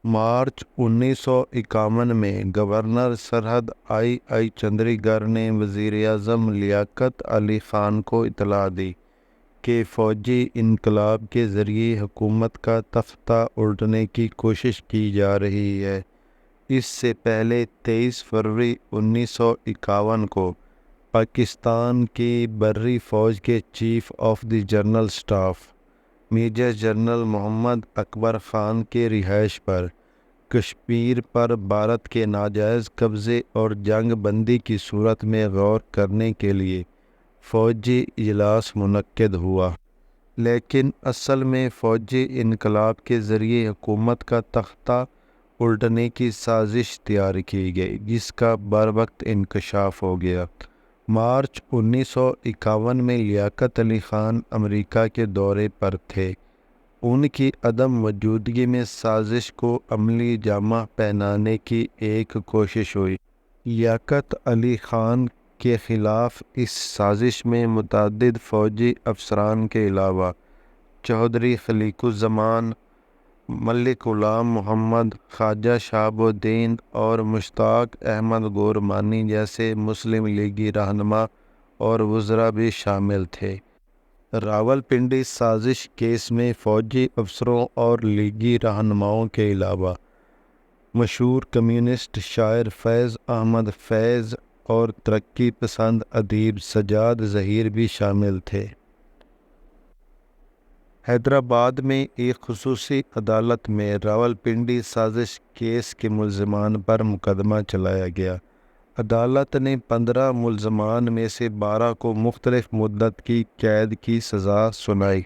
مارچ 1951 میں گورنر سرحد آئی چندریگر نے وزیر اعظم لیاقت علی خان کو اطلاع دی کہ فوجی انقلاب کے ذریعے حکومت کا تختہ الٹنے کی کوشش کی جا رہی ہے۔ اس سے پہلے 23 فروری 1951 کو پاکستان کی بحری فوج کے chief of the general staff major general Muhammad Akbar Khan کے رہائش پر کشمیر پر بھارت کے ناجائز قبضے اور جنگ بندی کی صورت میں غور کرنے کے لیے فوجی اجلاس منعقد ہوا، لیکن اصل میں فوجی انقلاب کے ذریعے حکومت کا تختہ الٹنے کی سازش تیار کی گئی، جس کا بروقت انکشاف ہو گیا۔ مارچ 1951 میں لیاقت علی خان امریکہ کے دورے پر تھے۔ ان کی عدم موجودگی میں سازش کو عملی جامہ پہنانے کی ایک کوشش ہوئی۔ لیاقت علی خان کے خلاف اس سازش میں متعدد فوجی افسران کے علاوہ چودھری خلیق الزمان، ملک غلام محمد، خواجہ شہاب الدین اور مشتاق احمد گورمانی جیسے مسلم لیگی رہنما اور وزراء بھی شامل تھے۔ راولپنڈی سازش کیس میں فوجی افسروں اور لیگی رہنماؤں کے علاوہ مشہور کمیونسٹ شاعر فیض احمد فیض اور ترقی پسند ادیب سجاد ظہیر بھی شامل تھے۔ حیدرآباد میں ایک خصوصی عدالت میں راولپنڈی سازش کیس کے ملزمان پر مقدمہ چلایا گیا۔ عدالت نے 15 ملزمان میں سے 12 کو مختلف مدت کی قید کی سزا سنائی۔